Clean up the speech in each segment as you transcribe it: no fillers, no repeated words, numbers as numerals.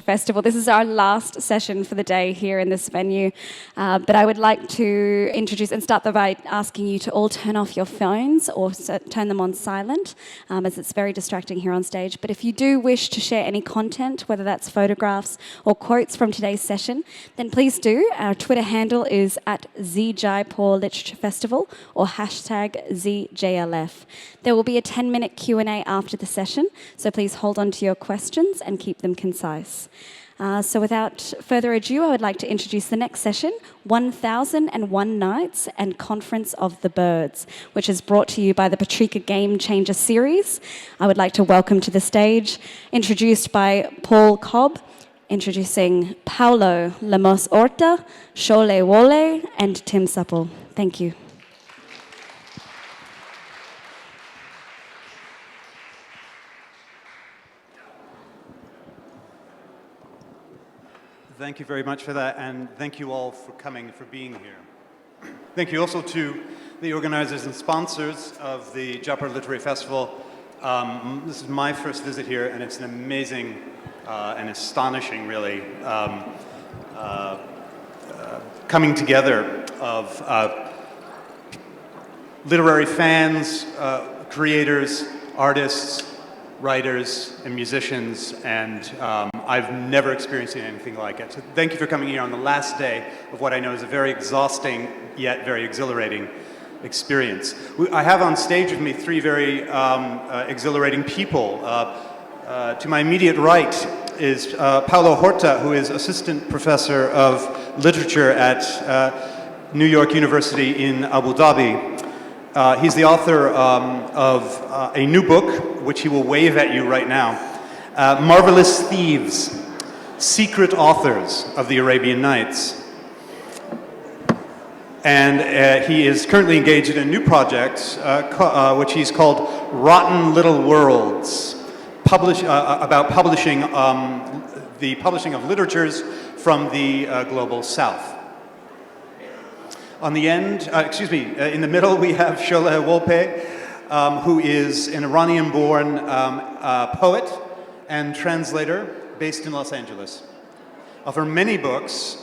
Festival. This is our last session for the day here in this venue, but I would like to introduce and start by asking you to all turn off your phones or turn them on silent, as it's very distracting here on stage. But if you do wish to share any content, whether that's photographs or quotes from today's session, then please do. Our Twitter handle is at ZJaipur Literature Festival or hashtag ZJLF. There will be a 10-minute Q&A after the session, so please hold on to your questions and keep them concise. So without further ado, I would like to introduce the next session, 1001 Nights and Conference of the Birds, which is brought to you by the Patrika Game Changer series. I would like to welcome to the stage, introduced by Paul Cobb, introducing Paulo, Lemos, Horta, Sholeh, Wolpé, and Tim Supple. Thank you. Thank you very much for that, and thank you all for coming, for being here. Thank you also to the organizers and sponsors of the Jaipur Literary Festival. This is my first visit here, and it's an amazing and astonishing, really, coming together of literary fans, creators, artists, writers, and musicians, and I've never experienced anything like it. So thank you for coming here on the last day of what I know is a very exhausting yet very exhilarating experience. I have on stage with me three very exhilarating people. To my immediate right is Paulo Horta, who is assistant professor of literature at New York University in Abu Dhabi. He's the author of a new book, which he will wave at you right now, Marvelous Thieves, Secret Authors of the Arabian Nights. And he is currently engaged in a new project, which he's called Rotten Little Worlds, about publishing, the publishing of literatures from the global south. On the end, in the middle we have Sholeh Wolpé, who is an Iranian-born poet and translator based in Los Angeles. Of her many books,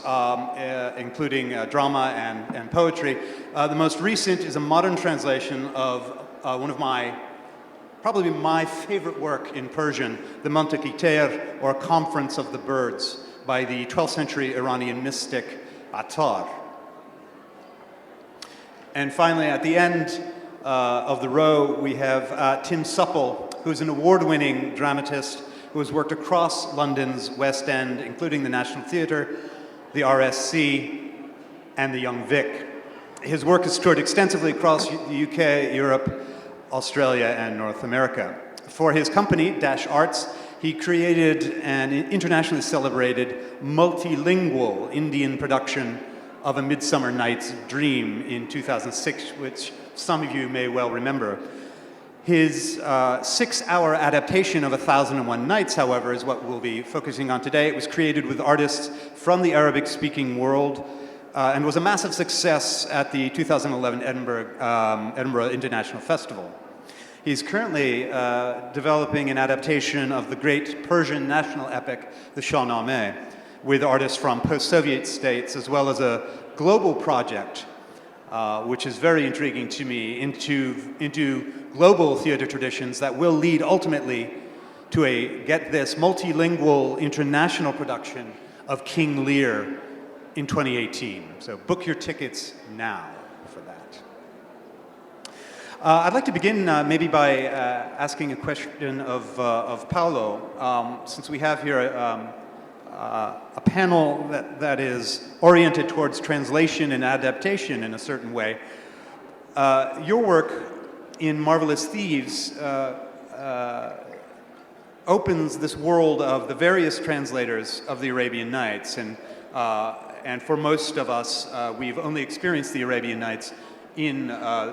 including drama and poetry, the most recent is a modern translation of one of probably my favorite work in Persian, the Montekiter, or Conference of the Birds, by the 12th century Iranian mystic Attar. And finally, at the end of the row, we have Tim Supple, who's an award-winning dramatist who has worked across London's West End, including the National Theatre, the RSC, and the Young Vic. His work has toured extensively across the UK, Europe, Australia, and North America. For his company, Dash Arts, he created an internationally celebrated multilingual Indian production of A Midsummer Night's Dream in 2006, which some of you may well remember. His 6-hour adaptation of 1001 Nights, however, is what we'll be focusing on today. It was created with artists from the Arabic-speaking world and was a massive success at the 2011 Edinburgh International Festival. He's currently developing an adaptation of the great Persian national epic, the Shahnameh, with artists from post-Soviet states, as well as a global project, which is very intriguing to me, into global theater traditions that will lead ultimately to a, get this, multilingual international production of King Lear in 2018. So book your tickets now for that. I'd like to begin maybe by asking a question of Paulo, since we have here a panel that is oriented towards translation and adaptation in a certain way. Your work in Marvelous Thieves opens this world of the various translators of the Arabian Nights, and for most of us, we've only experienced the Arabian Nights in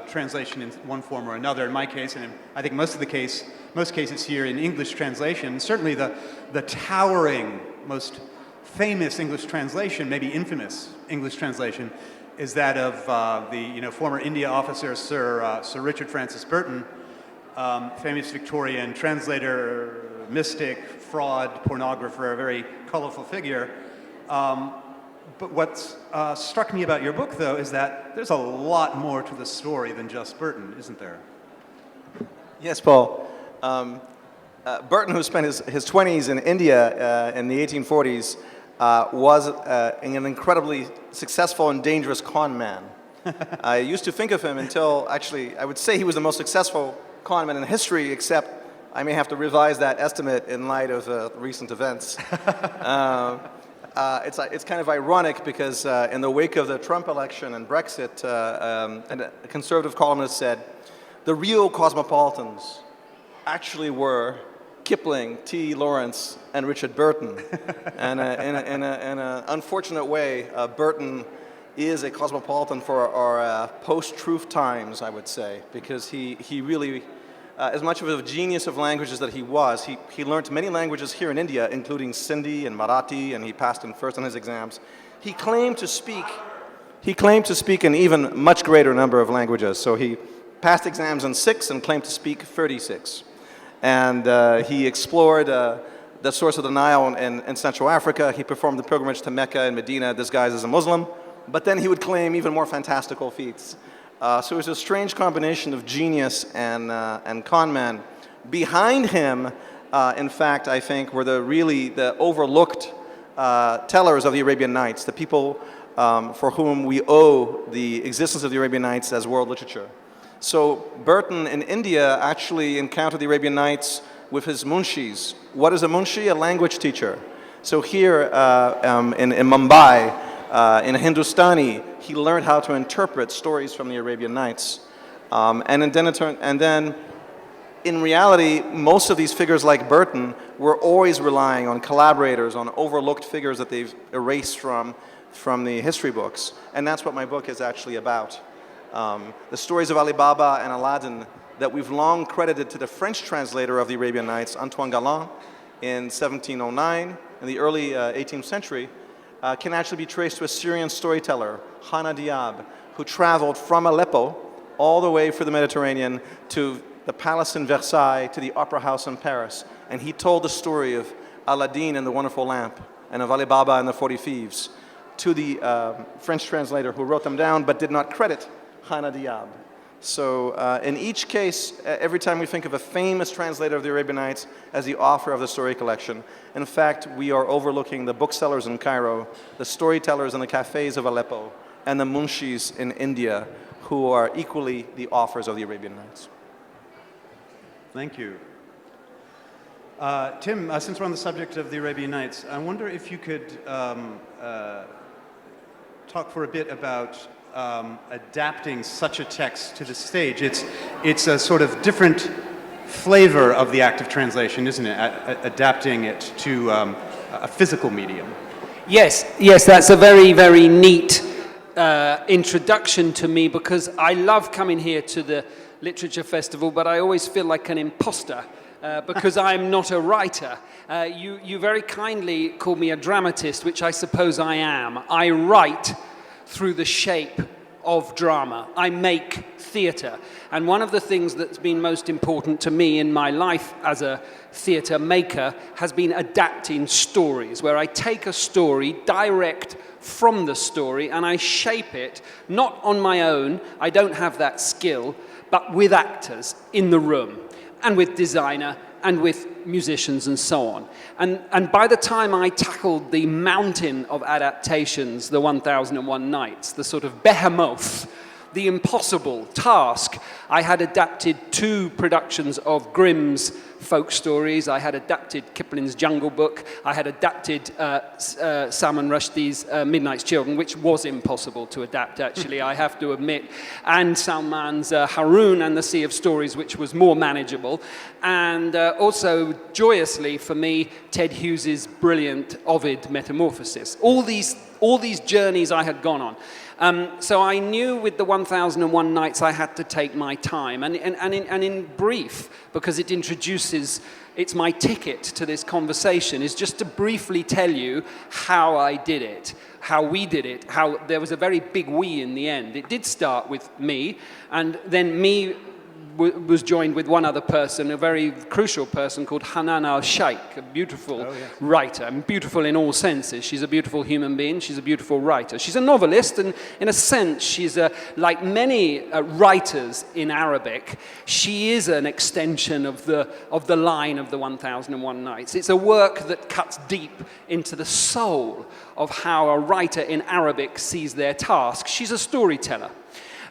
translation in one form or another. In my case, and I think most cases here in English translation, certainly the towering, most famous English translation, maybe infamous English translation, is that of the former India officer Sir Richard Francis Burton, famous Victorian translator, mystic, fraud, pornographer, a very colorful figure. But what struck me about your book, though, is that there's a lot more to the story than just Burton, isn't there? Yes, Paul. Burton, who spent his 20s in India in the 1840s, was an incredibly successful and dangerous con man. I used to think of him until, actually, I would say he was the most successful con man in history, except I may have to revise that estimate in light of recent events. It's kind of ironic because in the wake of the Trump election and Brexit, a conservative columnist said, the real cosmopolitans actually were Kipling, T. Lawrence, and Richard Burton. And in an unfortunate way, Burton is a cosmopolitan for our post-truth times, I would say, because he really, as much of a genius of languages that he was, he learned many languages here in India, including Sindhi and Marathi, and he passed in first on his exams. He claimed to speak an even much greater number of languages. So he passed exams in 6 and claimed to speak 36. And he explored the source of the Nile in Central Africa. He performed the pilgrimage to Mecca and Medina disguised as a Muslim. But then he would claim even more fantastical feats. So it was a strange combination of genius and con man. Behind him, in fact, I think, were the overlooked tellers of the Arabian Nights, the people for whom we owe the existence of the Arabian Nights as world literature. So Burton in India actually encountered the Arabian Nights with his munshis. What is a munshi? A language teacher. So here in Mumbai, in Hindustani, he learned how to interpret stories from the Arabian Nights. And then, in reality, most of these figures like Burton were always relying on collaborators, on overlooked figures that they've erased from the history books. And that's what my book is actually about. The stories of Ali Baba and Aladdin that we've long credited to the French translator of the Arabian Nights, Antoine Galland, in 1709, in the early 18th century, can actually be traced to a Syrian storyteller, Hana Diab, who traveled from Aleppo all the way through the Mediterranean to the palace in Versailles, to the opera house in Paris. And he told the story of Aladdin and the Wonderful Lamp, and of Ali Baba and the 40 Thieves, to the French translator who wrote them down but did not credit Hana Diab. So in each case, every time we think of a famous translator of the Arabian Nights as the author of the story collection, in fact, we are overlooking the booksellers in Cairo, the storytellers in the cafes of Aleppo, and the munshis in India, who are equally the authors of the Arabian Nights. Thank you. Tim, since we're on the subject of the Arabian Nights, I wonder if you could talk for a bit about adapting such a text to the stage. It's a sort of different flavor of the act of translation, isn't it? Adapting it to a physical medium. Yes, that's a very, very neat introduction to me, because I love coming here to the Literature Festival, but I always feel like an imposter because I'm not a writer. You very kindly call me a dramatist, which I suppose I am. I write through the shape of drama. I make theatre. And one of the things that's been most important to me in my life as a theatre maker has been adapting stories, where I take a story direct from the story and I shape it, not on my own, I don't have that skill, but with actors in the room, and with designer, and with musicians and so on. And by the time I tackled the mountain of adaptations, the 1001 Nights, the sort of behemoth, the impossible task, I had adapted 2 productions of Grimm's folk stories. I had adapted Kipling's Jungle Book. I had adapted Salman Rushdie's Midnight's Children, which was impossible to adapt, actually, I have to admit, and Salman's Haroun and the Sea of Stories, which was more manageable, and also, joyously for me, Ted Hughes's brilliant Ovid Metamorphosis. All these journeys I had gone on. So I knew with the 1001 Nights I had to take my time, and in brief, because it introduces, it's my ticket to this conversation, is just to briefly tell you how I did it, how we did it, how there was a very big we in the end. It did start with me, and then me was joined with one other person, a very crucial person called Hanan al-Sheikh, a beautiful writer, and beautiful in all senses. She's a beautiful human being, she's a beautiful writer. She's a novelist, and in a sense, she's like many writers in Arabic, she is an extension of the line of the 1001 Nights. It's a work that cuts deep into the soul of how a writer in Arabic sees their task. She's a storyteller.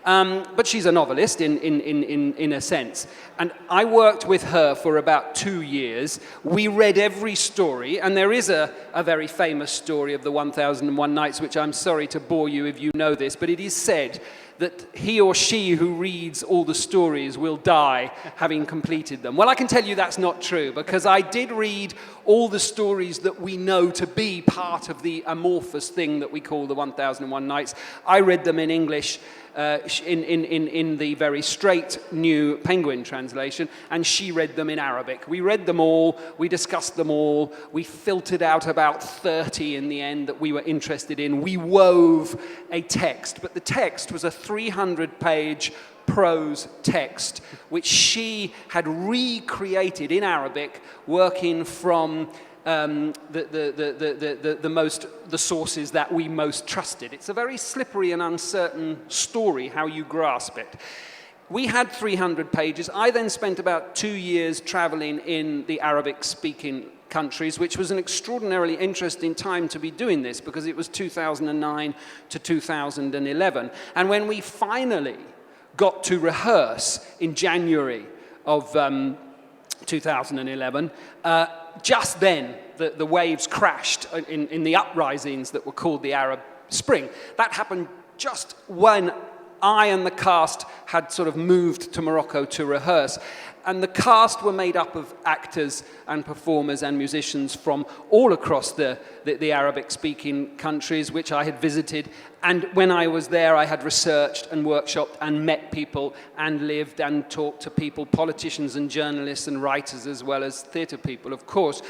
But she's a novelist in a sense. And I worked with her for about 2 years. We read every story, and there is a very famous story of the 1001 Nights, which I'm sorry to bore you if you know this, but it is said that he or she who reads all the stories will die having completed them. Well, I can tell you that's not true, because I did read all the stories that we know to be part of the amorphous thing that we call the 1001 Nights. I read them in English, in the very straight new Penguin translation, and she read them in Arabic. We read them all, we discussed them all, we filtered out about 30 in the end that we were interested in. We wove a text, but the text was a 300-page prose text, which she had recreated in Arabic, working from the sources that we most trusted. It's a very slippery and uncertain story, how you grasp it. We had 300 pages. I then spent about 2 years traveling in the Arabic-speaking countries, which was an extraordinarily interesting time to be doing this, because it was 2009 to 2011. And when we finally got to rehearse in January of 2011, just then the waves crashed in the uprisings that were called the Arab Spring. That happened just when I and the cast had sort of moved to Morocco to rehearse. And the cast were made up of actors and performers and musicians from all across the Arabic-speaking countries, which I had visited. And when I was there, I had researched and workshopped and met people and lived and talked to people, politicians and journalists and writers, as well as theatre people, of course.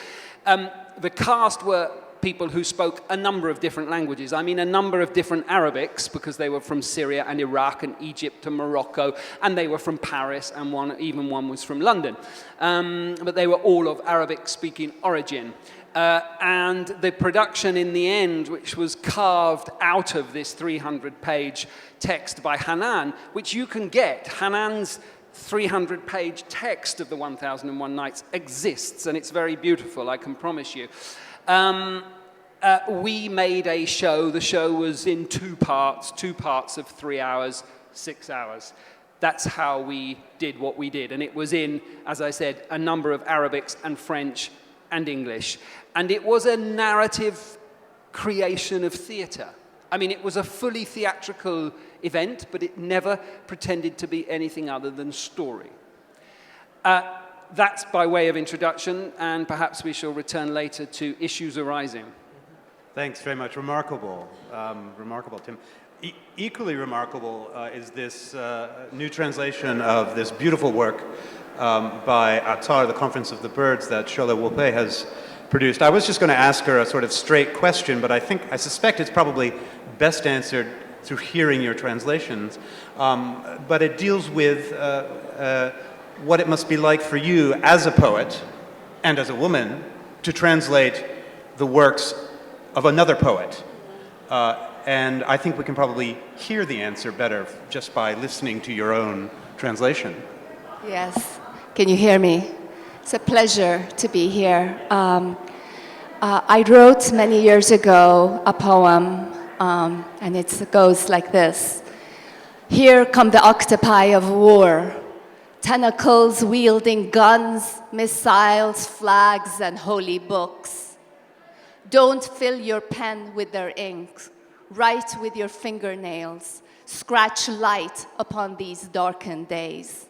The cast were people who spoke a number of different languages. I mean, a number of different Arabics, because they were from Syria and Iraq and Egypt and Morocco, and they were from Paris, and even one was from London. But they were all of Arabic-speaking origin. And the production in the end, which was carved out of this 300-page text by Hanan, which you can get, Hanan's 300-page text of the 1001 Nights exists, and it's very beautiful, I can promise you. We made a show. The show was in two parts of 3 hours, 6 hours. That's how we did what we did. And it was in, as I said, a number of Arabics and French and English. And it was a narrative creation of theatre. I mean, it was a fully theatrical event, but it never pretended to be anything other than story. That's by way of introduction, and perhaps we shall return later to issues arising. Thanks very much. Remarkable. Remarkable, Tim. Equally remarkable is this new translation of this beautiful work by Attar, The Conference of the Birds, that Sholeh Wolpé has produced. I was just going to ask her a sort of straight question, but I suspect it's probably best answered through hearing your translations. But it deals with what it must be like for you as a poet and as a woman to translate the works of another poet. And I think we can probably hear the answer better just by listening to your own translation. Yes. Can you hear me? It's a pleasure to be here. I wrote many years ago a poem, and it goes like this. Here come the octopi of war, tentacles wielding guns, missiles, flags, and holy books. Don't fill your pen with their ink. Write with your fingernails. Scratch light upon these darkened days.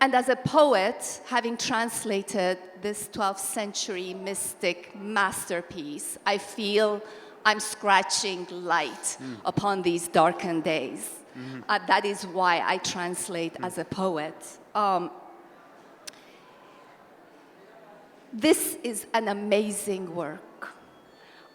And as a poet, having translated this 12th century mystic masterpiece, I feel I'm scratching light upon these darkened days. That is why I translate as a poet. This is an amazing work.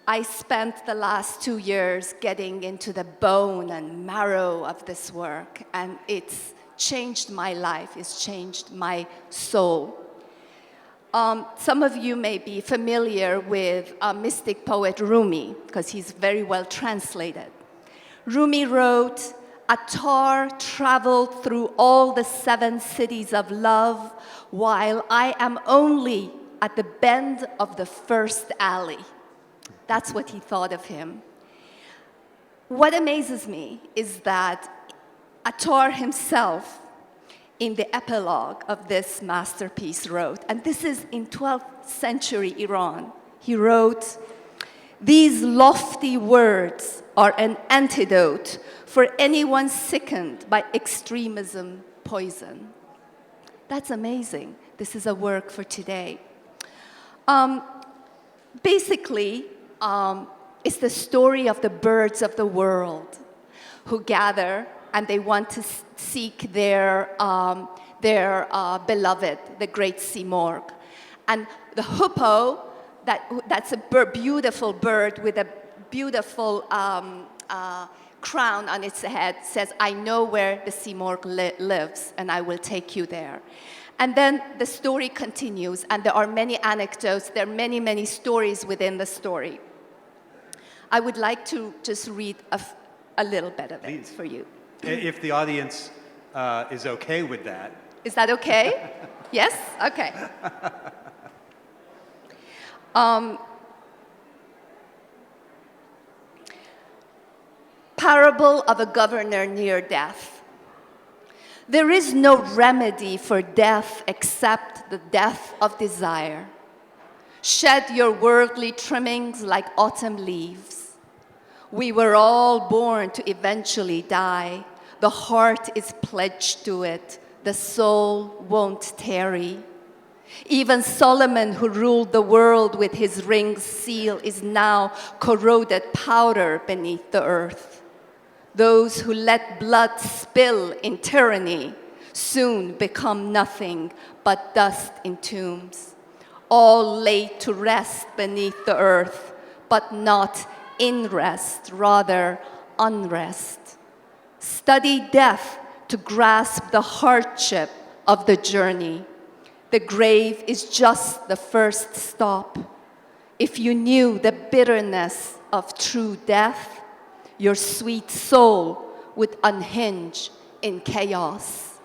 I spent the last 2 years getting into the bone and marrow of this work, and it's changed my life, it's changed my soul. Some of you may be familiar with mystic poet Rumi, because he's very well translated. Rumi wrote, "Attar traveled through all the 7 cities of love, while I am only at the bend of the first alley." That's what he thought of him. What amazes me is that Attar himself, in the epilogue of this masterpiece, wrote, and this is in 12th century Iran, he wrote, "These lofty words are an antidote for anyone sickened by extremism poison." That's amazing. This is a work for today. Basically, it's the story of the birds of the world who gather and they want to seek their beloved, the great Simorg. And the hoopoe, that's a beautiful bird with a beautiful crown on its head, says, "I know where the Simorg lives, and I will take you there." And then the story continues, and there are many anecdotes, there are many, many stories within the story. I would like to just read a little bit of it for you. If the audience is okay with that. Is that okay? Yes? Okay. Parable of a governor near death. There is no remedy for death except the death of desire. Shed your worldly trimmings like autumn leaves. We were all born to eventually die. The heart is pledged to it. The soul won't tarry. Even Solomon, who ruled the world with his ring's seal, is now corroded powder beneath the earth. Those who let blood spill in tyranny soon become nothing but dust in tombs. All laid to rest beneath the earth, but not in rest, rather unrest. Study death to grasp the hardship of the journey. The grave is just the first stop. If you knew the bitterness of true death, your sweet soul would unhinge in chaos.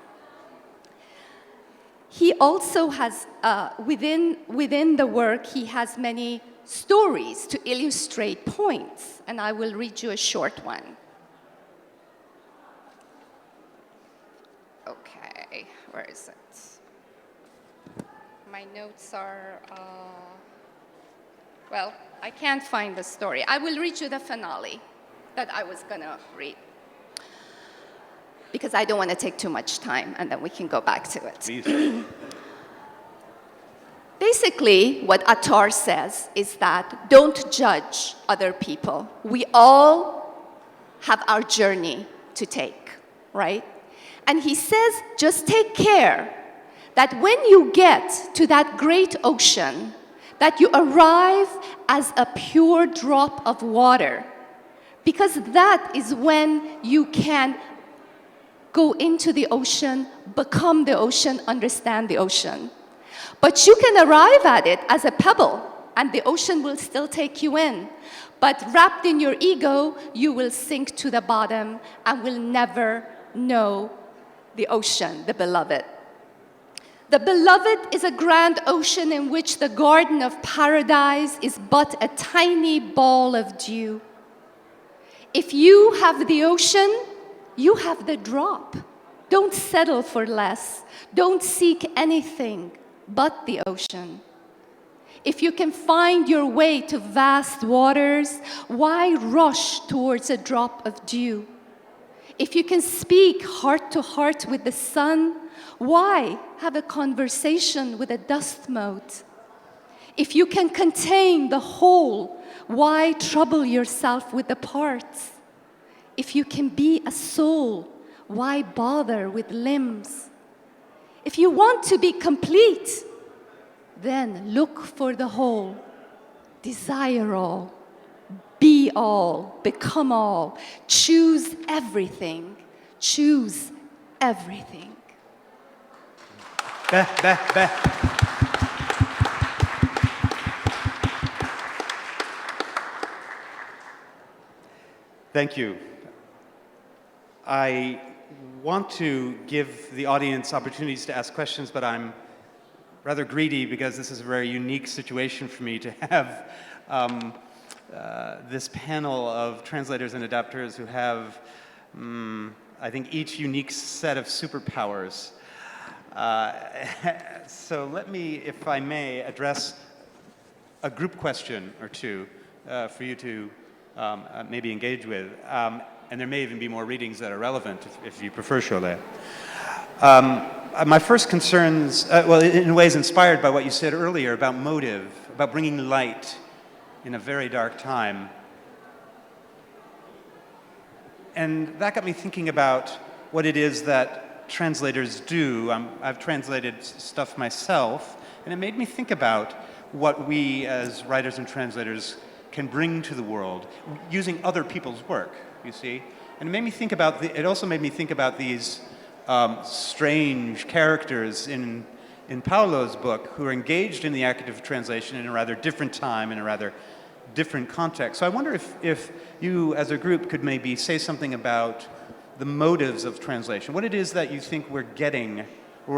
He also has, within the work, he has many stories to illustrate points, and I will read you a short one. Okay, where is it? My notes are, well, I can't find the story. I will read you the finale that I was gonna read, because I don't want to take too much time, and then we can go back to it. Please. Basically, what Attar says is that don't judge other people. We all have our journey to take, right? And he says, just take care that when you get to that great ocean, that you arrive as a pure drop of water, because that is when you can go into the ocean, become the ocean, understand the ocean. But you can arrive at it as a pebble, and the ocean will still take you in. But wrapped in your ego, you will sink to the bottom and will never know the ocean, the beloved. The beloved is a grand ocean in which the garden of paradise is but a tiny ball of dew. If you have the ocean, you have the drop. Don't settle for less. Don't seek anything but the ocean. If you can find your way to vast waters, why rush towards a drop of dew? If you can speak heart to heart with the sun, why have a conversation with a dust mote? If you can contain the whole, why trouble yourself with the parts? If you can be a soul, why bother with limbs? If you want to be complete, then look for the whole. Desire all, be all, become all. Choose everything. Choose everything. Thank you. I want to give the audience opportunities to ask questions, but I'm rather greedy because this is a very unique situation for me to have this panel of translators and adapters who have, I think, each unique set of superpowers. So let me, if I may, address a group question or two for you to maybe engage with. And there may even be more readings that are relevant if you prefer, Sholeh. My first concerns, well, in ways inspired by what you said earlier about motive, about bringing light in a very dark time. And that got me thinking about what it is that translators do. I've translated stuff myself, and it made me think about what we as writers and translators can bring to the world using other people's work, you see. And it made me think about, it also made me think about these strange characters in Paulo's book who are engaged in the act of translation in a rather different time, in a rather different context. So I wonder if you as a group could maybe say something about the motives of translation, what it is that you think we're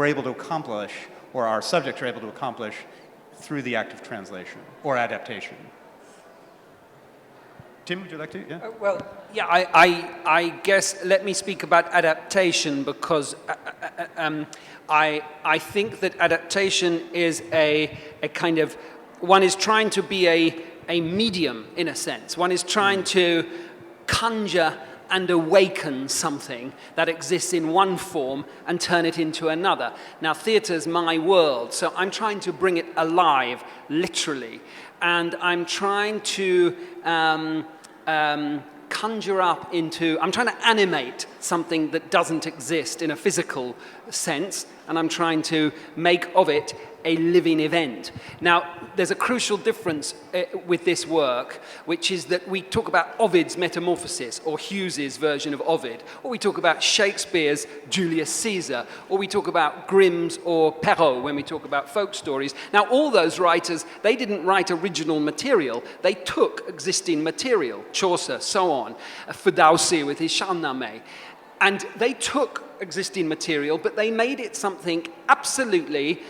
able to accomplish, or our subjects are able to accomplish through the act of translation or adaptation. Tim, would you like to? Yeah. Well, yeah, I guess let me speak about adaptation because I think that adaptation is a kind of, one is trying to be a medium in a sense. One is trying to conjure and awaken something that exists in one form and turn it into another. Now, theatre's my world, so I'm trying to bring it alive, literally. And I'm trying to conjure up into, I'm trying to animate something that doesn't exist in a physical sense, and I'm trying to make of it a living event. Now, there's a crucial difference with this work, which is that we talk about Ovid's Metamorphosis, or Hughes's version of Ovid, or we talk about Shakespeare's Julius Caesar, or we talk about Grimm's or Perrault when we talk about folk stories. Now, all those writers, they didn't write original material. They took existing material, Chaucer, so on, Ferdowsi with his Shahnameh. And they took existing material, but they made it something absolutely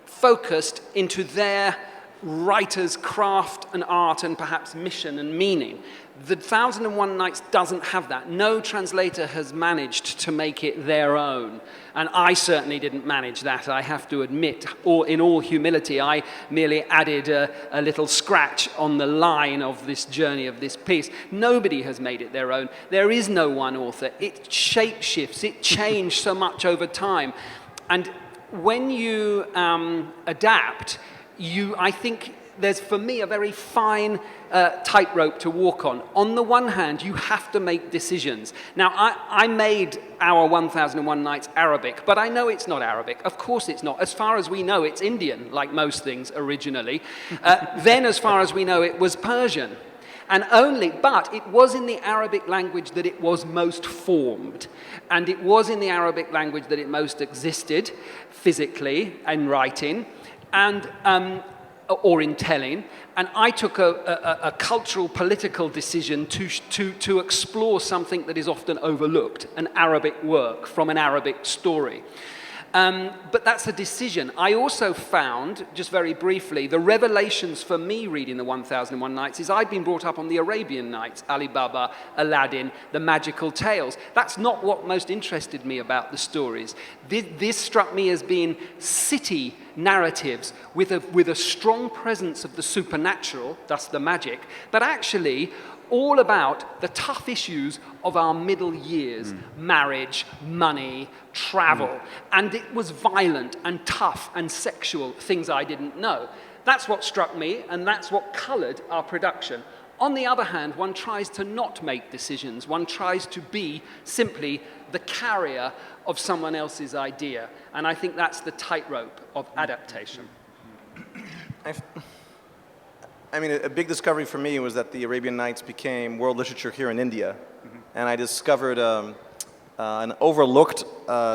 focused into their writer's craft and art and perhaps mission and meaning. The 1001 Nights doesn't have that. No translator has managed to make it their own. And I certainly didn't manage that, I have to admit. In all humility, I merely added a little scratch on the line of this journey of this piece. Nobody has made it their own. There is no one author. It shape-shifts. It changed so much over time. And when you adapt, I think there's, for me, a very fine tightrope to walk on. On the one hand, you have to make decisions. Now, I made our 1001 Nights Arabic, but I know it's not Arabic. Of course it's not. As far as we know, it's Indian, like most things originally. Then, as far as we know, it was Persian. But it was in the Arabic language that it was most formed. And it was in the Arabic language that it most existed, physically, and writing, and or in telling. And I took a cultural, political decision to explore something that is often overlooked, an Arabic work from an Arabic story. But that's a decision. I also found, just very briefly, the revelations for me reading the 1001 Nights is I'd been brought up on the Arabian Nights, Ali Baba, Aladdin, the magical tales. That's not what most interested me about the stories. This struck me as being city narratives with a strong presence of the supernatural, thus the magic, but actually all about the tough issues of our middle years, marriage, money, travel. And it was violent and tough and sexual, things I didn't know. That's what struck me, and that's what colored our production. On the other hand, one tries to not make decisions. One tries to be simply the carrier of someone else's idea. And I think that's the tightrope of adaptation. I mean, a big discovery for me was that the Arabian Nights became world literature here in India. And I discovered an overlooked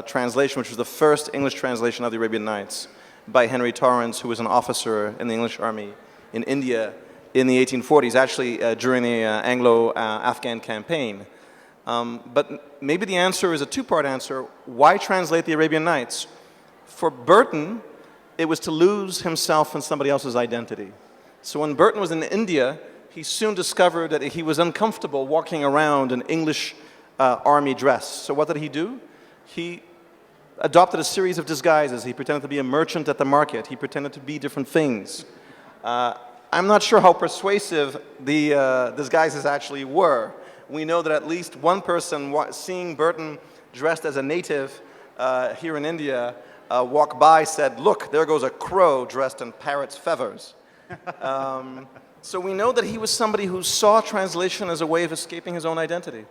translation, which was the first English translation of the Arabian Nights by Henry Torrance, who was an officer in the English army in India in the 1840s, actually during the Anglo-Afghan campaign. But maybe the answer is a two-part answer. Why translate the Arabian Nights? For Burton, it was to lose himself in somebody else's identity. So when Burton was in India, he soon discovered that he was uncomfortable walking around in English army dress. So what did he do? He adopted a series of disguises. He pretended to be a merchant at the market. He pretended to be different things. I'm not sure how persuasive the disguises actually were. We know that at least one person seeing Burton dressed as a native here in India walk by said, "Look, there goes a crow dressed in parrot's feathers." So we know that he was somebody who saw translation as a way of escaping his own identity.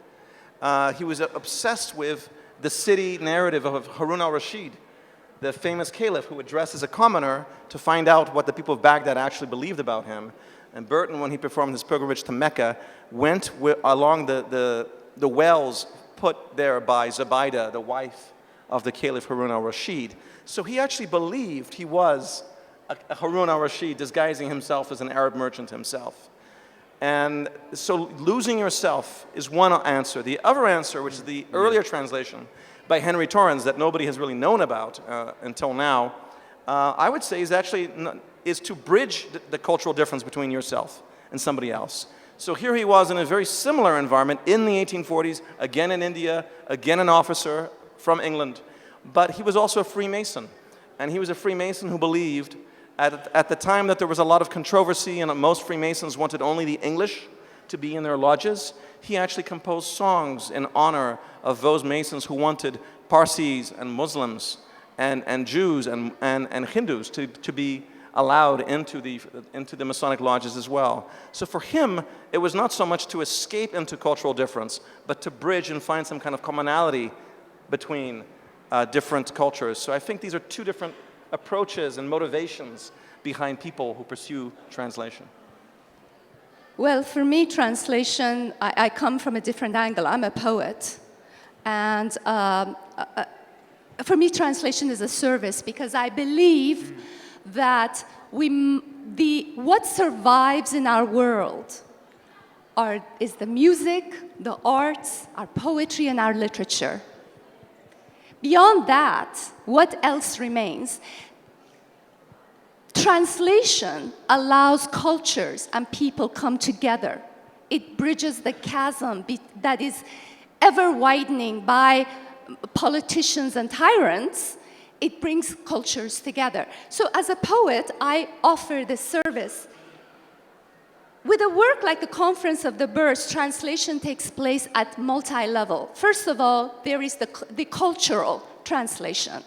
He was obsessed with the city narrative of Harun al-Rashid, the famous caliph who would dress as a commoner to find out what the people of Baghdad actually believed about him. And Burton, when he performed his pilgrimage to Mecca, went along the wells put there by Zubaydah, the wife of the caliph Harun al-Rashid. So he actually believed he was a Harun al-Rashid disguising himself as an Arab merchant himself. And so losing yourself is one answer. The other answer, which is the earlier translation by Henry Torrance that nobody has really known about until now, I would say is to bridge the cultural difference between yourself and somebody else. So here he was in a very similar environment in the 1840s, again in India, again an officer from England, but he was also a Freemason. And he was a Freemason who believed at the time that there was a lot of controversy and most Freemasons wanted only the English to be in their lodges, he actually composed songs in honor of those Masons who wanted Parsis and Muslims and Jews and Hindus to be allowed into the Masonic lodges as well. So for him, it was not so much to escape into cultural difference, but to bridge and find some kind of commonality between different cultures. So I think these are two different approaches and motivations behind people who pursue translation. Well, for me, translation, I come from a different angle. I'm a poet. And for me, translation is a service because I believe that what survives in our world is the music, the arts, our poetry, and our literature. Beyond that, what else remains? Translation allows cultures and people come together. It bridges the chasm that is ever widening by politicians and tyrants. It brings cultures together. So as a poet, I offer this service. With a work like the Conference of the Birds, translation takes place at multi-level. First of all, there is the cultural translation.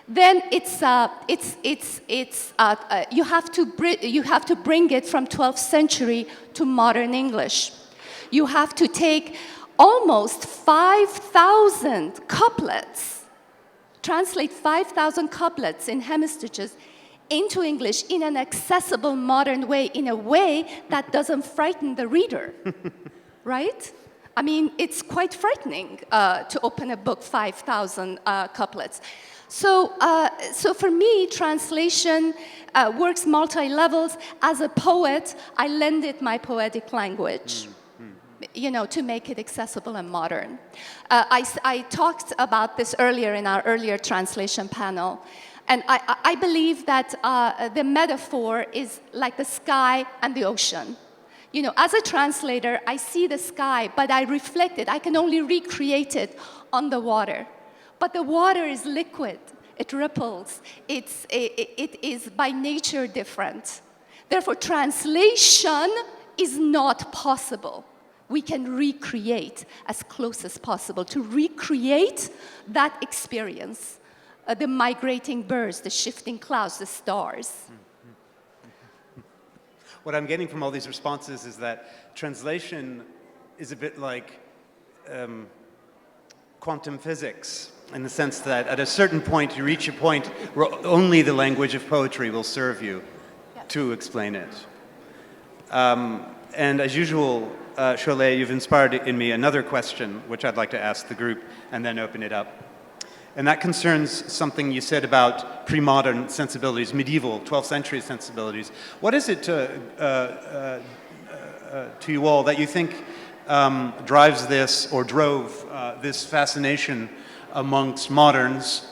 Then you have to bring it from 12th century to modern English. You have to take almost 5,000 couplets, translate 5,000 couplets in hemistiches into English in an accessible modern way, in a way that doesn't frighten the reader, right? I mean, it's quite frightening to open a book 5,000 couplets. So for me, translation works multi-levels. As a poet, I lend it my poetic language, to make it accessible and modern. I talked about this earlier in our earlier translation panel. And I believe that the metaphor is like the sky and the ocean. As a translator, I see the sky, but I reflect it. I can only recreate it on the water. But the water is liquid. It ripples. It is by nature different. Therefore, translation is not possible. We can recreate as close as possible to recreate that experience. The migrating birds, the shifting clouds, the stars. What I'm getting from all these responses is that translation is a bit like quantum physics, in the sense that at a certain point you reach a point where only the language of poetry will serve you to explain it. And as usual, Sholeh, you've inspired in me another question, which I'd like to ask the group and then open it up. And that concerns something you said about pre-modern sensibilities, medieval 12th century sensibilities. What is it to you all that you think drives this or drove this fascination amongst moderns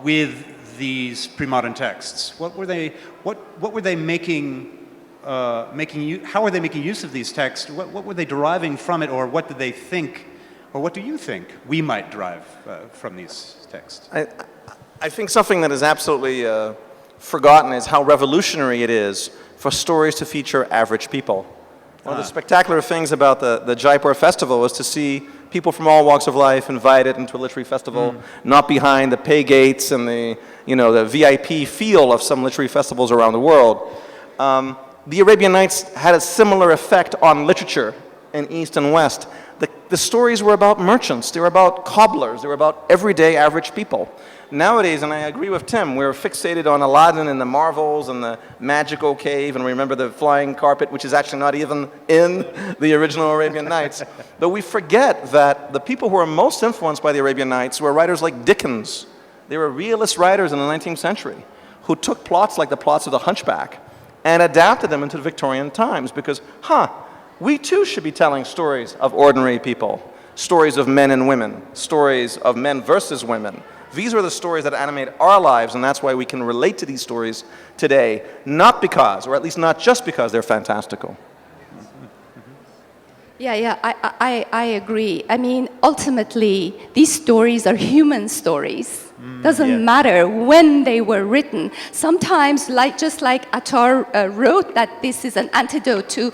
with these pre-modern texts? What were they making? How were they making use of these texts? What were they deriving from it, or what did they think, or what do you think we might derive from these texts? I think something that is absolutely forgotten is how revolutionary it is for stories to feature average people. One of the spectacular things about the Jaipur festival was to see people from all walks of life invited into a literary festival, not behind the pay gates and the VIP feel of some literary festivals around the world. The Arabian Nights had a similar effect on literature in East and West. The stories were about merchants, they were about cobblers, they were about everyday average people. Nowadays, and I agree with Tim, we're fixated on Aladdin and the marvels and the magical cave, and we remember the flying carpet, which is actually not even in the original Arabian Nights. But we forget that the people who were most influenced by the Arabian Nights were writers like Dickens. They were realist writers in the 19th century who took plots like the plots of The Hunchback and adapted them into the Victorian times because, we too should be telling stories of ordinary people, stories of men and women, stories of men versus women. These are the stories that animate our lives, and that's why we can relate to these stories today, not because, or at least not just because, they're fantastical. Yeah, I agree. I mean, ultimately, these stories are human stories. Doesn't matter when they were written. Sometimes, just like Attar wrote that this is an antidote to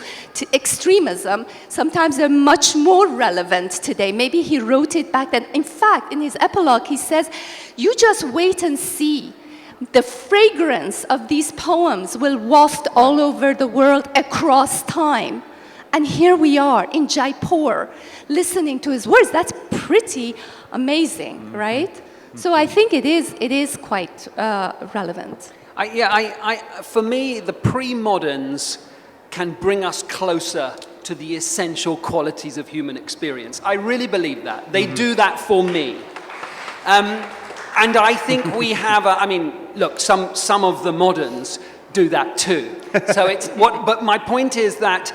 extremism, sometimes they're much more relevant today. Maybe he wrote it back then. In fact, in his epilogue, he says, you just wait and see. The fragrance of these poems will waft all over the world across time. And here we are in Jaipur, listening to his words. That's pretty amazing, right? So I think it is quite relevant. For me, the pre-moderns can bring us closer to the essential qualities of human experience. I really believe that. They do that for me. And I think we have, look, some of the moderns do that too. So but my point is that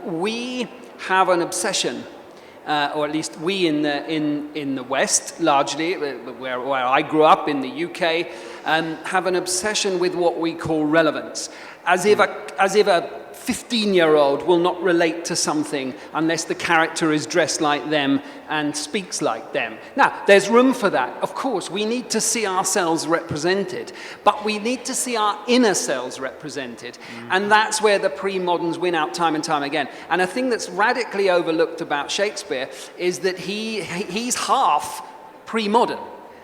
we have an obsession, or at least we in the West, largely, where I grew up in the UK, have an obsession with what we call relevance, as if a 15-year-old will not relate to something unless the character is dressed like them and speaks like them. Now, there's room for that. Of course, we need to see ourselves represented, but we need to see our inner selves represented. And that's where the pre-moderns win out time and time again. And a thing that's radically overlooked about Shakespeare is that he's half pre-modern.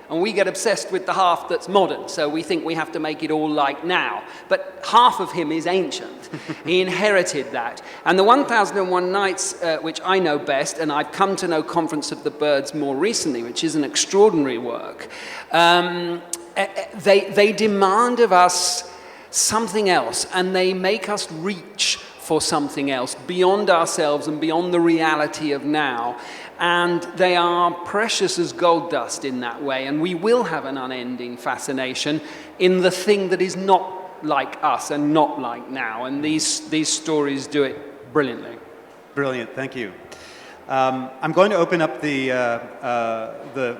And we get obsessed with the half that's modern, so we think we have to make it all like now. But half of him is ancient. He inherited that. And the 1001 Nights, which I know best, and I've come to know Conference of the Birds more recently, which is an extraordinary work, they demand of us something else, and they make us reach for something else beyond ourselves and beyond the reality of now. And they are precious as gold dust in that way. And we will have an unending fascination in the thing that is not like us and not like now. And these stories do it brilliantly. Brilliant, thank you. I'm going to open up the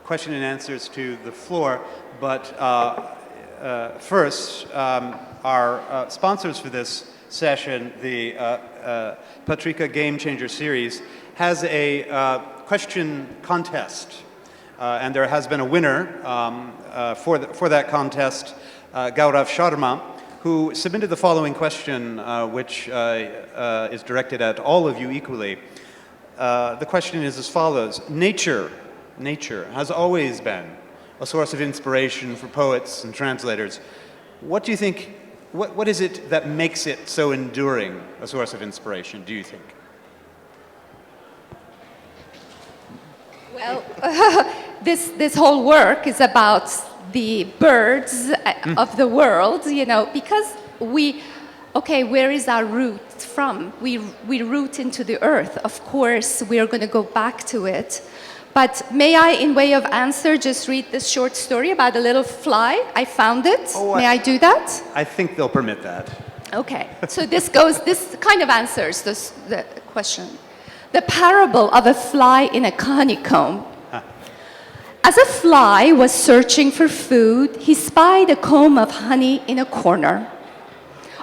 question and answers to the floor, but first, our sponsors for this session, the Patrika Game Changer series, has a question contest, and there has been a winner for that contest, Gaurav Sharma, who submitted the following question, which is directed at all of you equally. The question is as follows: Nature has always been a source of inspiration for poets and translators. What do you think? What is it that makes it so enduring a source of inspiration, do you think? Well, this whole work is about the birds of the world, because okay, where is our root from? We root into the earth. Of course, we are going to go back to it. But may I, in way of answer, just read this short story about a little fly? I found it. May I do that? I think they'll permit that. Okay, so this kind of answers the question. The parable of a fly in a honeycomb. As a fly was searching for food, he spied a comb of honey in a corner.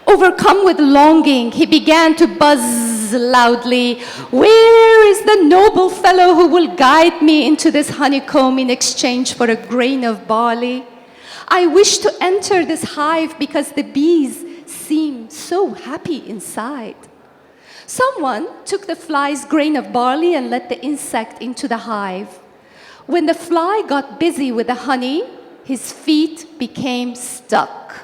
Overcome with longing, he began to buzz loudly. Where is the noble fellow who will guide me into this honeycomb in exchange for a grain of barley? I wish to enter this hive because the bees seem so happy inside. Someone took the fly's grain of barley and let the insect into the hive. When the fly got busy with the honey, his feet became stuck.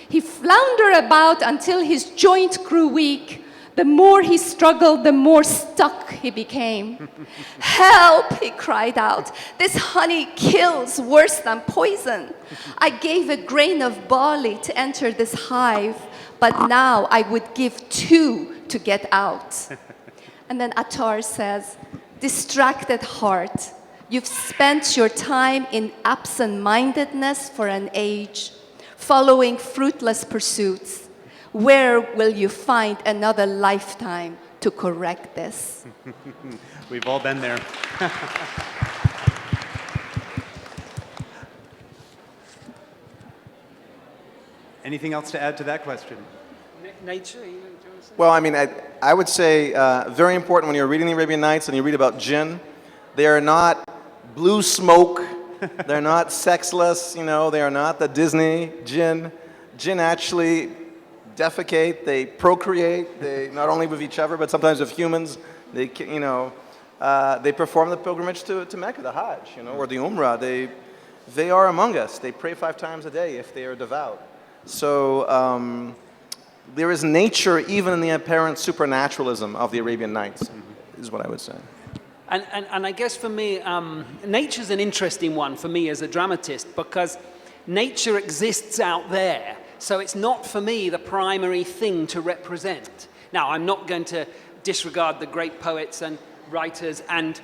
He floundered about until his joint grew weak. The more he struggled, the more stuck he became. Help, he cried out. This honey kills worse than poison. I gave a grain of barley to enter this hive, but now I would give 2 to get out. And then Attar says, distracted heart, you've spent your time in absent-mindedness for an age, following fruitless pursuits. Where will you find another lifetime to correct this? We've all been there. Anything else to add to that question? Nature? Do you want to say? Well, I mean, I would say very important when you're reading the Arabian Nights and you read about jinn, they are not blue smoke, they're not sexless, you know, they are not the Disney jinn. Jinn actually defecate, they procreate, they not only with each other, but sometimes with humans. They, you know, they perform the pilgrimage to Mecca, the Hajj, you know, or the Umrah. They are among us. They pray 5 times a day if they are devout. So there is nature even in the apparent supernaturalism of the Arabian Nights, is what I would say. And I guess for me, nature's an interesting one for me as a dramatist because nature exists out there. So it's not for me the primary thing to represent. Now, I'm not going to disregard the great poets and writers and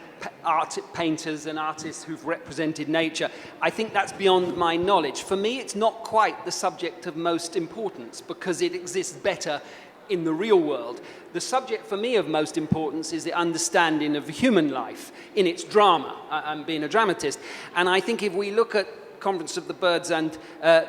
painters and artists who've represented nature. I think that's beyond my knowledge. For me, it's not quite the subject of most importance because it exists better in the real world. The subject for me of most importance is the understanding of human life in its drama. I'm being a dramatist. And I think if we look at Conference of the Birds and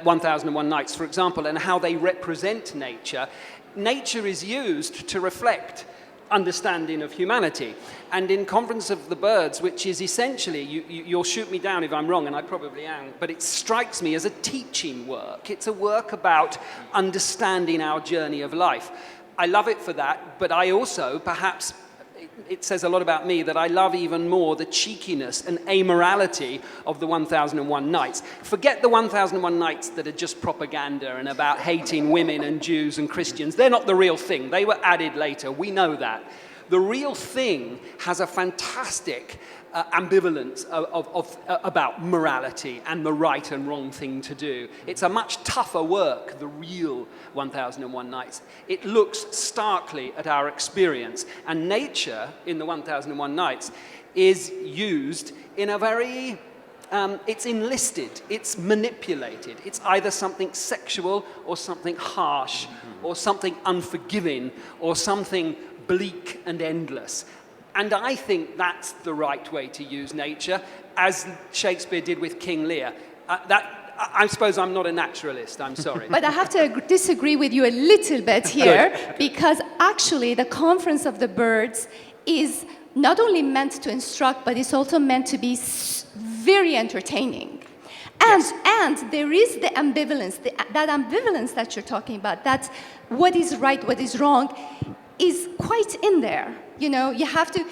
1001 Nights, for example, and how they represent nature, nature is used to reflect understanding of humanity. And in Conference of the Birds, which is essentially, you'll shoot me down if I'm wrong, and I probably am, but it strikes me as a teaching work. It's a work about understanding our journey of life. I love it for that, but I also, perhaps, it says a lot about me that I love even more the cheekiness and amorality of the 1001 Nights. Forget the 1001 Nights that are just propaganda and about hating women and Jews and Christians. They're not the real thing. They were added later. We know that. The real thing has a fantastic ambivalence about morality and the right and wrong thing to do. It's a much tougher work, the real 1001 Nights. It looks starkly at our experience. And nature in the 1001 Nights is used in a very, it's enlisted, it's manipulated. It's either something sexual or something harsh or something unforgiving or something bleak and endless. And I think that's the right way to use nature, as Shakespeare did with King Lear. I suppose I'm not a naturalist, I'm sorry. But I have to disagree with you a little bit here, because actually the Conference of the Birds is not only meant to instruct, but it's also meant to be very entertaining. And there is the ambivalence, that ambivalence that you're talking about, that what is right, what is wrong, is quite in there. You know, you have to,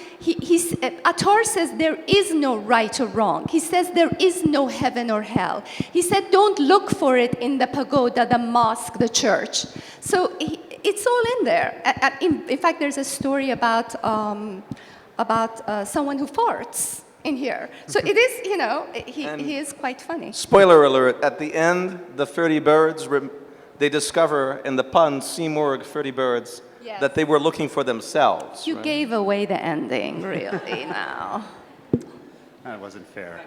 Attar says there is no right or wrong. He says there is no heaven or hell. He said don't look for it in the pagoda, the mosque, the church. So it's all in there. In fact, there's a story about someone who farts in here. So it is, you know, he is quite funny. Spoiler alert, at the end, the 30 birds they discover in the pun Seymour 30 birds Yes. that they were looking for themselves. You right? gave away the ending, really, now. That wasn't fair.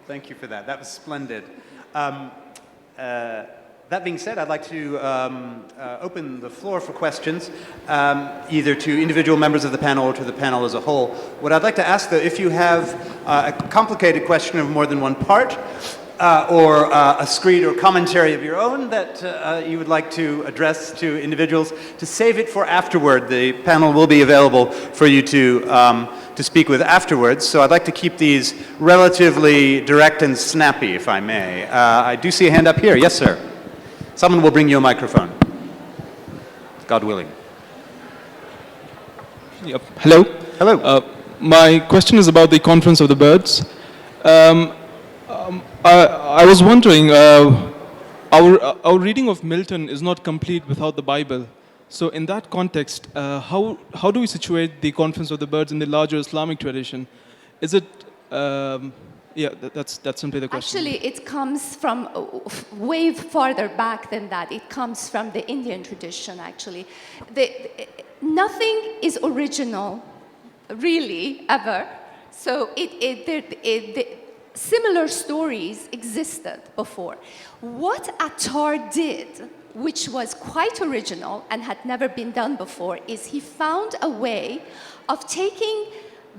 Thank you for that. That was splendid. That being said, I'd like to open the floor for questions, either to individual members of the panel or to the panel as a whole. What I'd like to ask, though, if you have a complicated question of more than one part, or a screed or commentary of your own that you would like to address to individuals, to save it for afterward. The panel will be available for you to speak with afterwards. So I'd like to keep these relatively direct and snappy, if I may. I do see a hand up here. Yes, sir. Someone will bring you a microphone. God willing. Yep. Hello. Hello. My question is about the Conference of the Birds. I was wondering, our reading of Milton is not complete without the Bible. So in that context, how do we situate the Conference of the Birds in the larger Islamic tradition? Is it, that's simply the question. Actually, it comes from way farther back than that. It comes from the Indian tradition, actually. Nothing is original, really, ever. So similar stories existed before. What Attar did, which was quite original and had never been done before, is he found a way of taking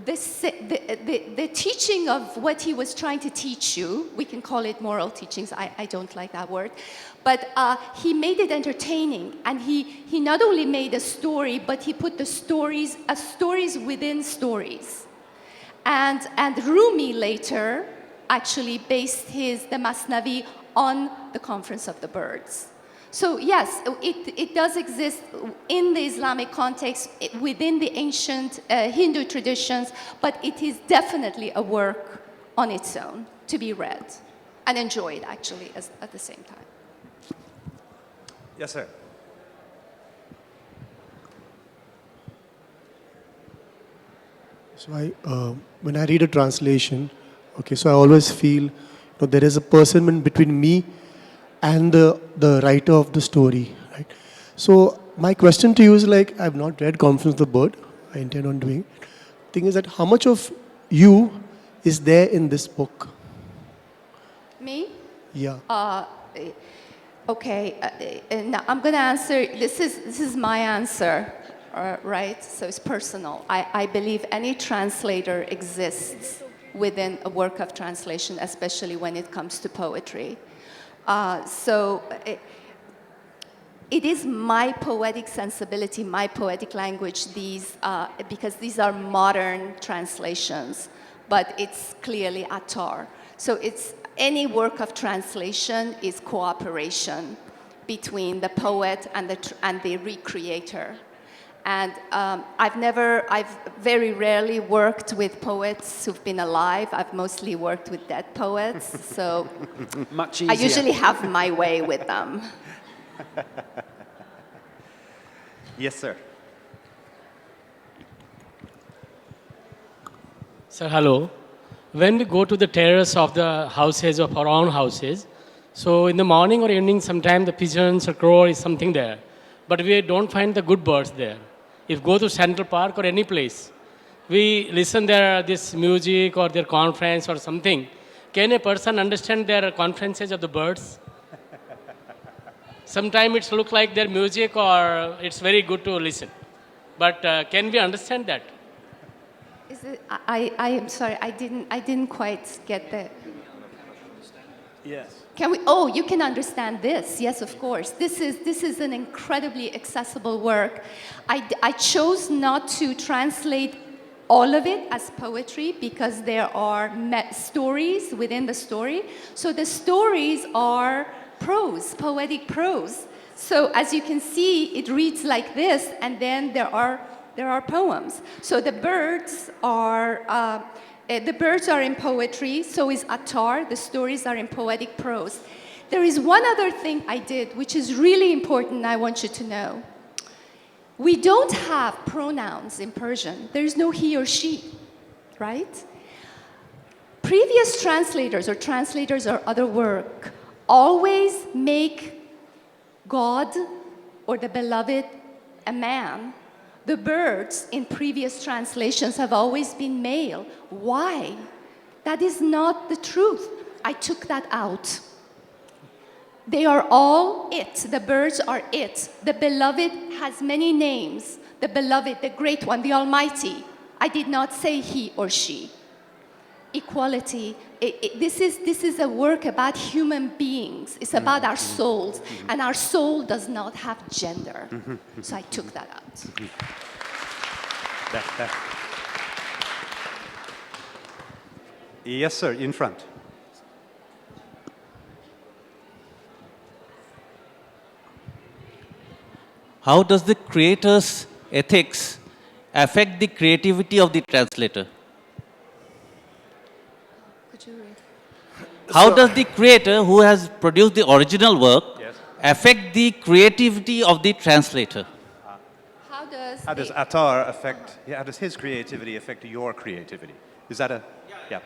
the teaching of what he was trying to teach you. We can call it moral teachings. I don't like that word. But he made it entertaining. And he not only made a story, but he put the stories within stories. And Rumi later actually based the Masnavi on the Conference of the Birds. So yes, it does exist in the Islamic context, within the ancient Hindu traditions, but it is definitely a work on its own to be read and enjoyed, actually, at the same time. Yes, sir. So when I read a translation, okay, so I always feel there is a person in between me and the writer of the story, right? So my question to you is like, I've not read Conference of the Bird. I intend on doing it. Thing is that how much of you is there in this book? Me? Yeah. Okay, now I'm going to answer, this is my answer, right? So it's personal. I believe any translator exists within a work of translation, especially when it comes to poetry. It is my poetic sensibility, my poetic language, because these are modern translations, but it's clearly Attar. So any work of translation is cooperation between the poet and the recreator. And I've very rarely worked with poets who've been alive. I've mostly worked with dead poets, so Much easier. I usually have my way with them. Yes, sir. Sir, hello. When we go to the terrace of the houses, of our own houses, so in the morning or evening, sometimes the pigeons or crow is something there, but we don't find the good birds there. If go to Central Park or any place, we listen their this music or their conference or something. Can a person understand their conferences of the birds? Sometimes it looks like their music or it's very good to listen. But can we understand that? I am sorry, I didn't quite get that. Yes. Can we? Oh, you can understand this. Yes, of course. This is an incredibly accessible work. I chose not to translate all of it as poetry because there are stories within the story. So the stories are prose, poetic prose. So as you can see, it reads like this, and then there are poems. So the birds are. The birds are in poetry, so is Attar. The stories are in poetic prose. There is one other thing I did, which is really important, I want you to know. We don't have pronouns in Persian. There is no he or she, right? Previous translators or other work always make God or the beloved a man. The birds in previous translations have always been male. Why? That is not the truth. I took that out. They are all it. The birds are it. The beloved has many names. The beloved, the great one, the Almighty. I did not say he or she. Equality. This is a work about human beings. It's about our souls. And our soul does not have gender. So I took that out. Yes, sir, in front. How does the creator's ethics affect the creativity of the translator? Could you read? How does the creator who has produced the original work affect the creativity of the translator? How does Attar affect, how does his creativity affect your creativity? Is that a, yeah.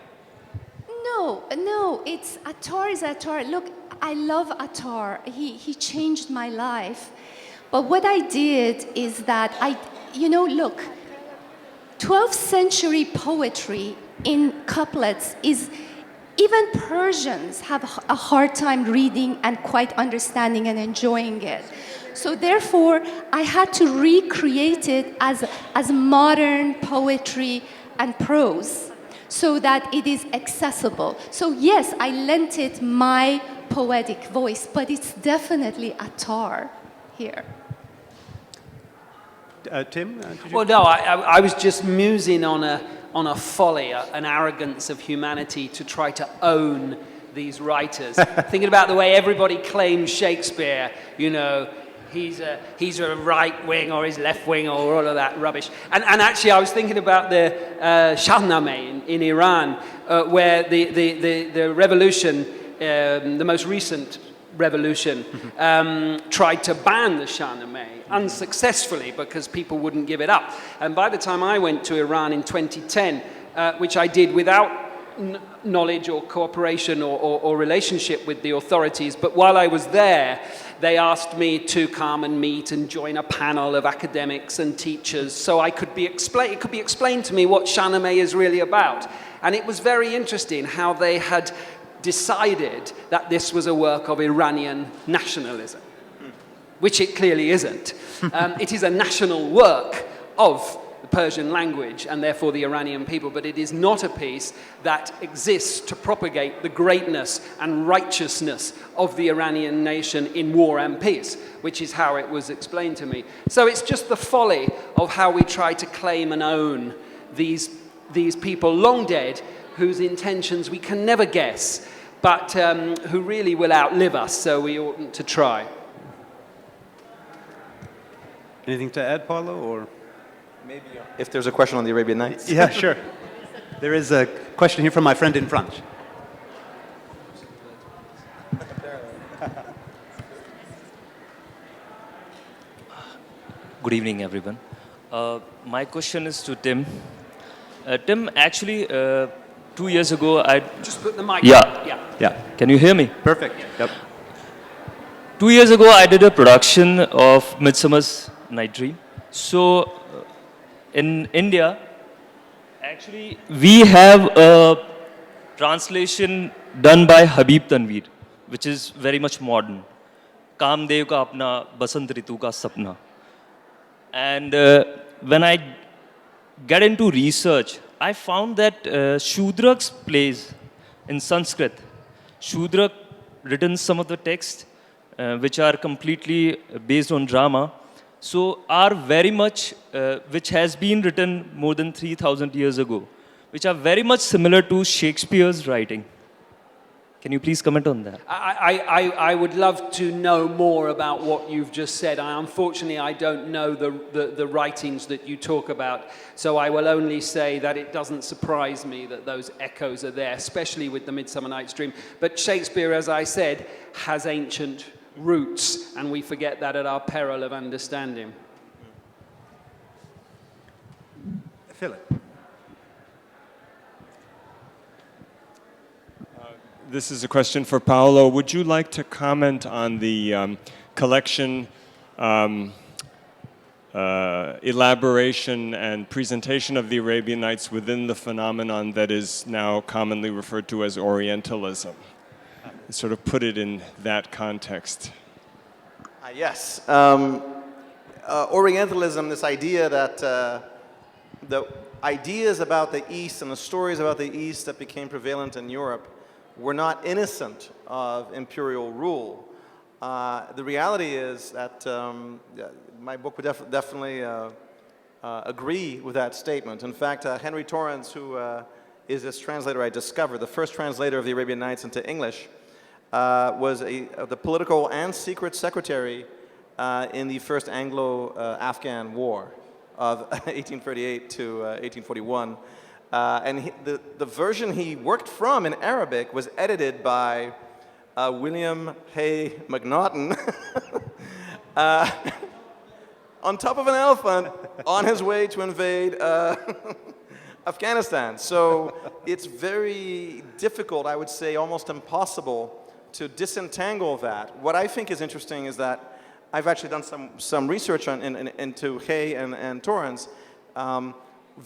No, it's Attar is Attar. Look, I love Attar. He changed my life. But what I did is that look, 12th century poetry in couplets is, even Persians have a hard time reading and quite understanding and enjoying it. So therefore, I had to recreate it as modern poetry and prose so that it is accessible. So yes, I lent it my poetic voice, but it's definitely Attar here. Tim? Did you... Well, no, I was just musing on a folly, an arrogance of humanity to try to own these writers. Thinking about the way everybody claims Shakespeare, he's a right wing or he's left wing or all of that rubbish. And actually, I was thinking about the Shahnameh in Iran, where the revolution, the most recent revolution, tried to ban the Shahnameh unsuccessfully because people wouldn't give it up. And by the time I went to Iran in 2010, which I did without knowledge or cooperation or relationship with the authorities, but while I was there, they asked me to come and meet and join a panel of academics and teachers so it could be explained to me what Shahnameh is really about. And it was very interesting how they had decided that this was a work of Iranian nationalism, which it clearly isn't. It is a national work of the Persian language and therefore the Iranian people, but it is not a piece that exists to propagate the greatness and righteousness of the Iranian nation in war and peace, which is how it was explained to me. So it's just the folly of how we try to claim and own these people long dead, whose intentions we can never guess, but who really will outlive us, so we oughtn't to try. Anything to add, Paulo, or? Maybe if there's a question on the Arabian Nights. Yeah, sure. There is a question here from my friend in front. Good evening, everyone. My question is to Tim. Tim, actually, 2 years ago, I... Just put the mic Yeah. Can you hear me? Perfect. Yep. 2 years ago, I did a production of Midsummer's Night Dream. So, in India, actually, we have a translation done by Habib Tanveer, which is very much modern. Kamdev ka apna, Basant Ritu ka sapna. And when I get into research, I found that Shudrak's plays in Sanskrit, Shudrak written some of the texts which are completely based on drama, so are very much, which has been written more than 3,000 years ago, which are very much similar to Shakespeare's writing. Can you please comment on that? I would love to know more about what you've just said. Unfortunately, I don't know the writings that you talk about, so I will only say that it doesn't surprise me that those echoes are there, especially with the Midsummer Night's Dream. But Shakespeare, as I said, has ancient roots, and we forget that at our peril of understanding. Philip. This is a question for Paulo. Would you like to comment on the collection, elaboration, and presentation of the Arabian Nights within the phenomenon that is now commonly referred to as Orientalism. Sort of put it in that context. Yes. Orientalism, this idea that the ideas about the East and the stories about the East that became prevalent in Europe were not innocent of imperial rule. The reality is that my book would definitely agree with that statement. In fact, Henry Torrens, who is this translator I discovered, the first translator of the Arabian Nights into English, was the political and secret secretary in the first Anglo-Afghan War of 1838 to 1841. And the version he worked from in Arabic was edited by William Hay McNaughton on top of an elephant on his way to invade Afghanistan. So it's very difficult, I would say almost impossible, to disentangle that. What I think is interesting is that I've actually done some research into Hay and Torrens.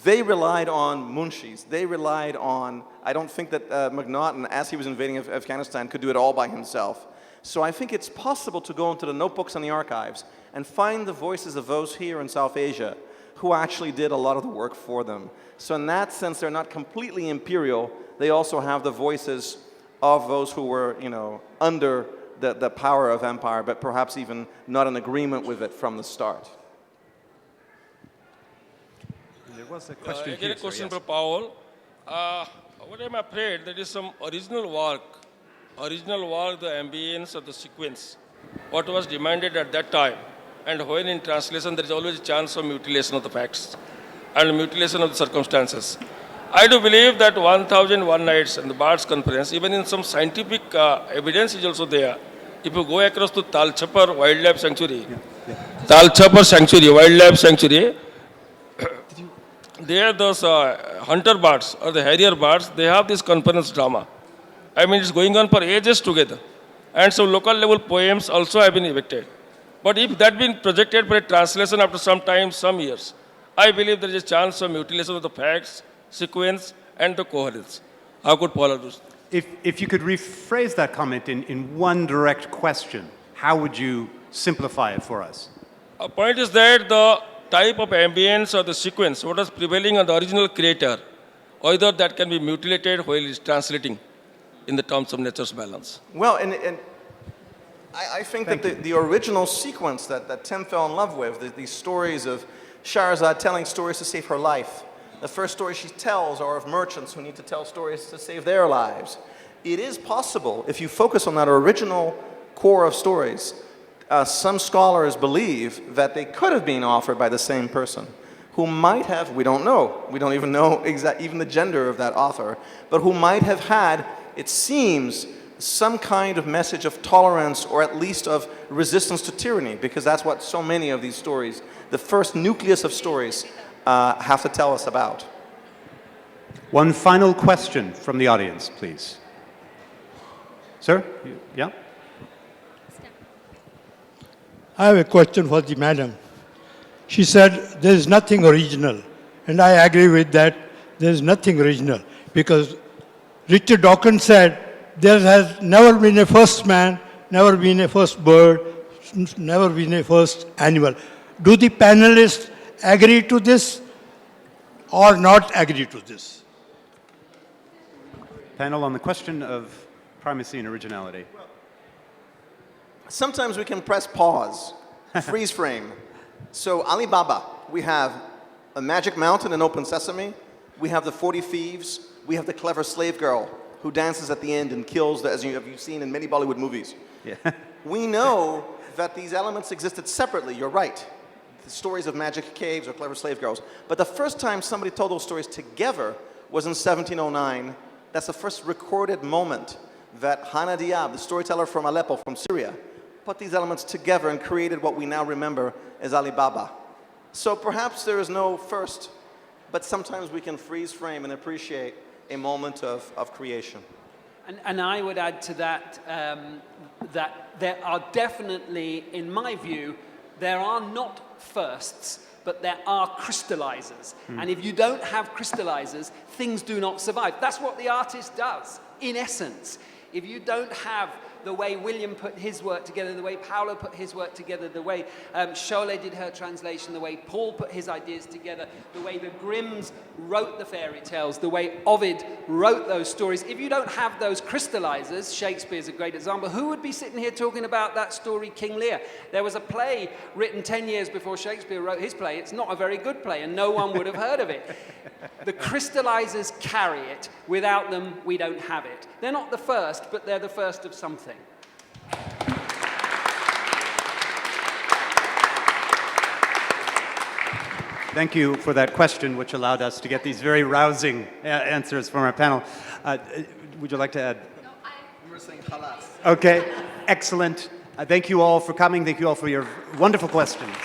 They relied on munshis. They relied on, I don't think that McNaughton, as he was invading Afghanistan, could do it all by himself. So I think it's possible to go into the notebooks and the archives and find the voices of those here in South Asia who actually did a lot of the work for them. So in that sense, they're not completely imperial. They also have the voices of those who were, under the power of empire, but perhaps even not in agreement with it from the start. There was a question I get a question for Paulo. What I'm afraid, there is some original work, the ambience of the sequence, what was demanded at that time. And when in translation, there is always a chance of mutilation of the facts and mutilation of the circumstances. I do believe that 1001 Nights and the Bards Conference, even in some scientific evidence is also there. If you go across to Talchapar Wildlife Sanctuary, Talchapar Sanctuary, Wildlife Sanctuary, there those hunter birds or the harrier birds, they have this conference drama. I mean, it's going on for ages together. And so local level poems also have been erected. But if that been projected for a translation after some time, some years, I believe there is a chance of mutilation of the facts, sequence, and the coherence. How could Paulo do? If you could rephrase that comment in one direct question, how would you simplify it for us? A point is that the type of ambience or the sequence, what is prevailing on the original creator, either that can be mutilated while it's translating in the terms of nature's balance. Well, and I think that the original sequence that Tim fell in love with, these stories of Shahrazad telling stories to save her life, the first stories she tells are of merchants who need to tell stories to save their lives. It is possible, if you focus on that original core of stories, some scholars believe that they could have been offered by the same person, who might have, we don't know, we don't even know even the gender of that author, but who might have had, it seems, some kind of message of tolerance or at least of resistance to tyranny, because that's what so many of these stories, the first nucleus of stories, have to tell us about. One final question from the audience, please. Sir? Yeah? I have a question for the madam. She said there is nothing original, and I agree with that. There is nothing original, because Richard Dawkins said there has never been a first man, never been a first bird, never been a first animal. Do the panelists agree to this or not agree to this? Panel on the question of primacy and originality. Sometimes we can press pause, freeze frame. So Alibaba, we have a magic mountain in Open Sesame, we have the 40 thieves, we have the clever slave girl who dances at the end and kills, as you've seen in many Bollywood movies. Yeah. We know that these elements existed separately, you're right. The stories of magic caves or clever slave girls. But the first time somebody told those stories together was in 1709. That's the first recorded moment that Hana Diab, the storyteller from Aleppo, from Syria, put these elements together and created what we now remember as Alibaba. So perhaps there is no first, but sometimes we can freeze frame and appreciate a moment of creation. And I would add to that that there are definitely, in my view, there are not firsts, but there are crystallizers. And if you don't have crystallizers, things do not survive. That's what the artist does, in essence. If you don't have the way William put his work together, the way Paulo put his work together, the way Sholeh did her translation, the way Paul put his ideas together, the way the Grimms wrote the fairy tales, the way Ovid wrote those stories. If you don't have those crystallizers, Shakespeare's a great example, who would be sitting here talking about that story, King Lear? There was a play written 10 years before Shakespeare wrote his play. It's not a very good play, and no one would have heard of it. The crystallizers carry it. Without them, we don't have it. They're not the first, but they're the first of something. Thank you for that question, which allowed us to get these very rousing answers from our panel. Would you like to add? No, you were saying halas. Okay, excellent. Thank you all for coming. Thank you all for your wonderful questions.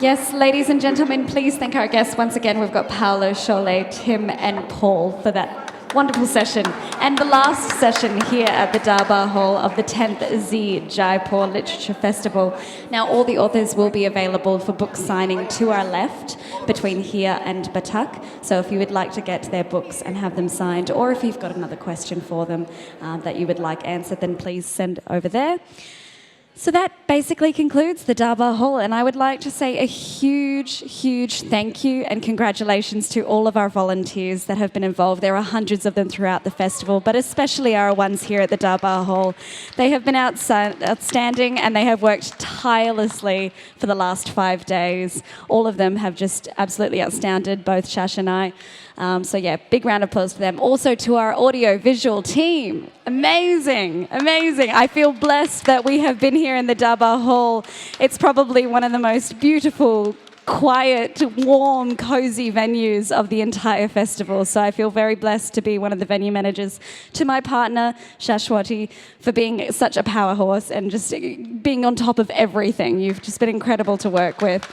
Yes, ladies and gentlemen, please thank our guests once again. We've got Paulo, Sholeh, Tim, and Paul for that wonderful session. And the last session here at the Darbar Hall of the 10th Z Jaipur Literature Festival. Now, all the authors will be available for book signing to our left between here and Batak. So if you would like to get their books and have them signed, or if you've got another question for them that you would like answered, then please send over there. So that basically concludes the Darbar Hall, and I would like to say a huge, huge thank you and congratulations to all of our volunteers that have been involved. There are hundreds of them throughout the festival, but especially our ones here at the Darbar Hall. They have been outstanding, and they have worked tirelessly for the last 5 days. All of them have just absolutely outstanded, both Shash and I. So yeah, big round of applause for them. Also to our audio-visual team. Amazing, amazing. I feel blessed that we have been here in the Darbar Hall. It's probably one of the most beautiful, quiet, warm, cozy venues of the entire festival. So I feel very blessed to be one of the venue managers. To my partner, Shashwati, for being such a power horse and just being on top of everything. You've just been incredible to work with.